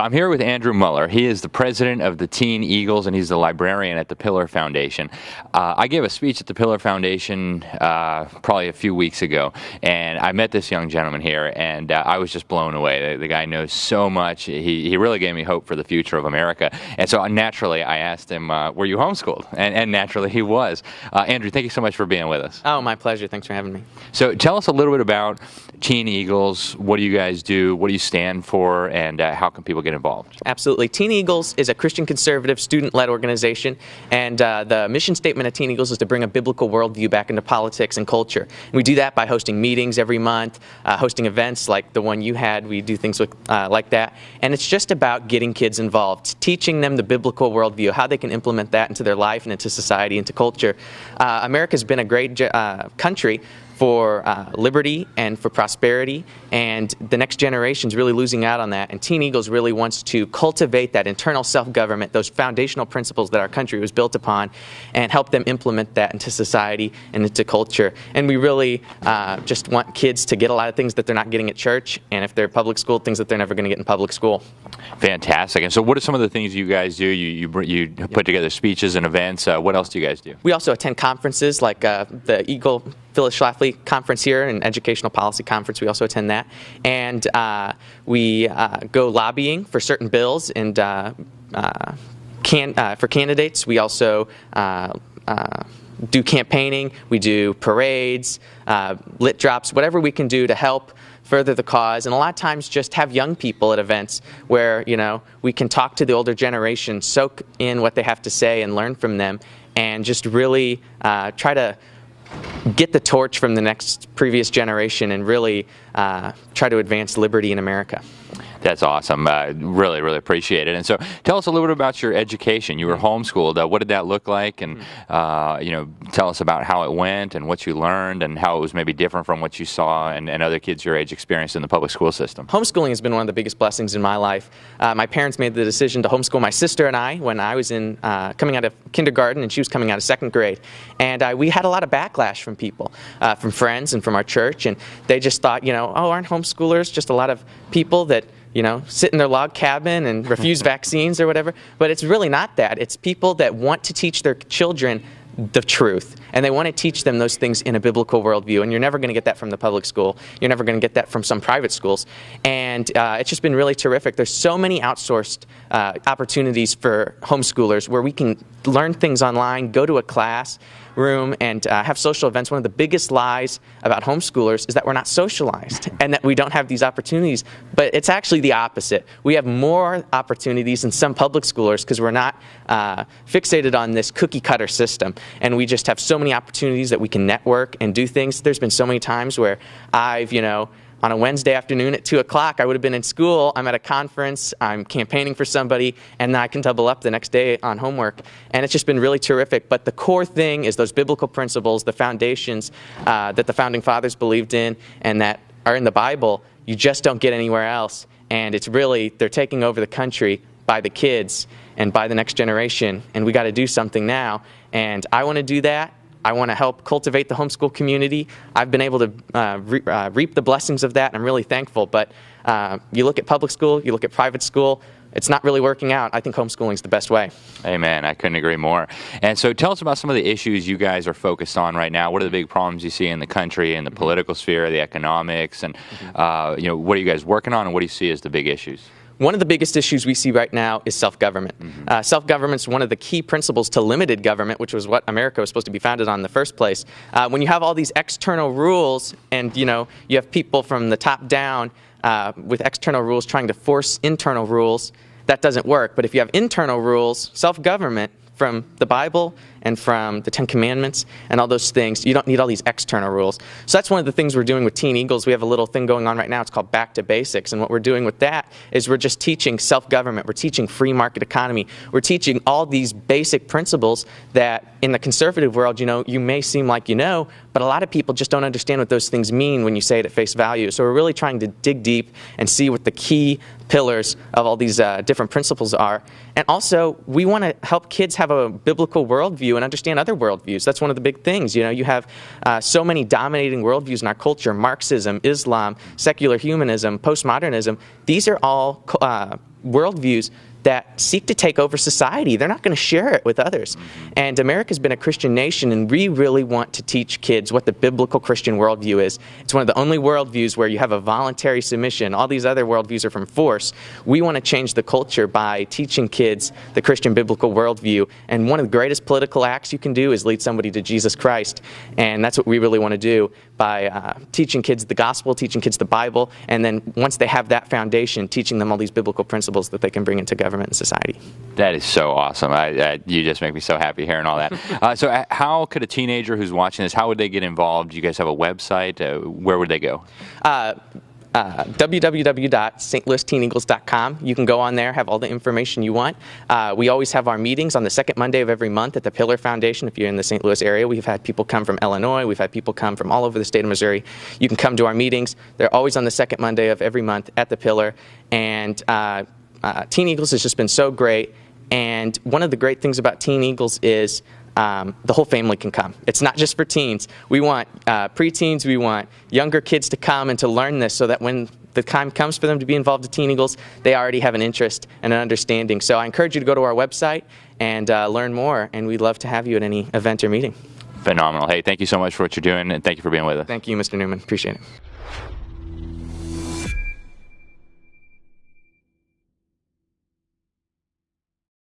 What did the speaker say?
So I'm here with Andrew Muller. He is the president of the Teen Eagles, and he's the librarian at the Pillar Foundation. I gave a speech at the Pillar Foundation probably a few weeks ago, and I met this young gentleman here, and I was just blown away. The guy knows so much. He really gave me hope for the future of America. And so naturally, I asked him, were you homeschooled? And naturally, he was. Andrew, thank you so much for being with us. Oh, my pleasure. Thanks for having me. So tell us a little bit about Teen Eagles. What do you guys do? What do you stand for? And how can people get involved? Absolutely. Teen Eagles is a Christian conservative student-led organization, and the mission statement of Teen Eagles is to bring a biblical worldview back into politics and culture. And we do that by hosting meetings every month, hosting events like the one you had. We do things like that. And it's just about getting kids involved, teaching them the biblical worldview, how they can implement that into their life and into society, into culture. America's been a great country for liberty and for prosperity, and the next generation's really losing out on that. And Teen Eagles really wants to cultivate that internal self-government, those foundational principles that our country was built upon, and help them implement that into society and into culture. And we really just want kids to get a lot of things that they're not getting at church, and if they're public school, things that they're never going to get in public school. Fantastic. And so what are some of the things you guys do? You put together speeches and events. What else do you guys do? We also attend conferences like the Eagle Phyllis Schlafly Conference here, an educational policy conference. We also attend that. And we go lobbying for certain bills and for candidates. We also do campaigning. We do parades, lit drops, whatever we can do to help further the cause, and a lot of times just have young people at events where, you know, we can talk to the older generation, soak in what they have to say and learn from them, and just really try to get the torch from the previous generation and really try to advance liberty in America. That's awesome. Really, really appreciate it. And so tell us a little bit about your education. You were homeschooled. What did that look like? And, tell us about how it went and what you learned and how it was maybe different from what you saw and other kids your age experienced in the public school system. Homeschooling has been one of the biggest blessings in my life. My parents made the decision to homeschool my sister and I when I was coming out of kindergarten and she was coming out of second grade. And we had a lot of backlash from people, from friends and from our church. And they just thought, aren't homeschoolers just a lot of people that sit in their log cabin and refuse vaccines or whatever? But it's really not that. It's people that want to teach their children the truth, and they want to teach them those things in a biblical worldview, and you're never going to get that from the public school. You're never going to get that from some private schools, and it's just been really terrific. There's so many outsourced opportunities for homeschoolers where we can learn things online, go to a class room, and have social events. One of the biggest lies about homeschoolers is that we're not socialized and that we don't have these opportunities, but it's actually the opposite. We have more opportunities than some public schoolers because we're not fixated on this cookie-cutter system, and we just have so many opportunities that we can network and do things. There's been so many times where I've, on a Wednesday afternoon at 2 o'clock, I would have been in school, I'm at a conference, I'm campaigning for somebody, and I can double up the next day on homework. And it's just been really terrific. But the core thing is those biblical principles, the foundations that the Founding Fathers believed in and that are in the Bible, you just don't get anywhere else. And it's really, they're taking over the country by the kids and by the next generation, and we got to do something now. And I want to do that. I want to help cultivate the homeschool community. I've been able to reap the blessings of that, and I'm really thankful. But you look at public school, you look at private school, it's not really working out. I think homeschooling is the best way. Amen. I couldn't agree more. And so tell us about some of the issues you guys are focused on right now. What are the big problems you see in the country, in the political sphere, the economics, and what are you guys working on, and what do you see as the big issues? One of the biggest issues we see right now is self-government. Self-government is one of the key principles to limited government, which was what America was supposed to be founded on in the first place. When you have all these external rules and, you have people from the top down with external rules trying to force internal rules, that doesn't work. But if you have internal rules, self-government, from the Bible and from the Ten Commandments and all those things, you don't need all these external rules. So that's one of the things we're doing with Teen Eagles. We have a little thing going on right now. It's called Back to Basics. And what we're doing with that is we're just teaching self-government. We're teaching free market economy. We're teaching all these basic principles that in the conservative world, you may seem like but a lot of people just don't understand what those things mean when you say it at face value. So we're really trying to dig deep and see what the key pillars of all these different principles are. And also, we want to help kids have a biblical worldview and understand other worldviews. That's one of the big things. You have so many dominating worldviews in our culture: Marxism, Islam, secular humanism, postmodernism. These are all worldviews that seek to take over society. They're not going to share it with others. And America's been a Christian nation, and we really want to teach kids what the biblical Christian worldview is. It's one of the only worldviews where you have a voluntary submission. All these other worldviews are from force. We want to change the culture by teaching kids the Christian biblical worldview. And one of the greatest political acts you can do is lead somebody to Jesus Christ. And that's what we really want to do by teaching kids the gospel, teaching kids the Bible, and then once they have that foundation, teaching them all these biblical principles that they can bring into government and society. That is so awesome. You just make me so happy hearing all that. So how could a teenager who's watching this, how would they get involved? You guys have a website. Where would they go? www.stlouisteeneagles.com. You can go on there, have all the information you want. We always have our meetings on the second Monday of every month at the Pillar Foundation. If you're in the St. Louis area, we've had people come from Illinois. We've had people come from all over the state of Missouri. You can come to our meetings. They're always on the second Monday of every month at the Pillar. And Teen Eagles has just been so great. And one of the great things about Teen Eagles is the whole family can come. It's not just for teens. We want preteens, we want younger kids to come and to learn this so that when the time comes for them to be involved in Teen Eagles, they already have an interest and an understanding. So I encourage you to go to our website and learn more, and we'd love to have you at any event or meeting. Phenomenal. Hey, thank you so much for what you're doing, and thank you for being with us. Thank you, Mr. Newman. Appreciate it.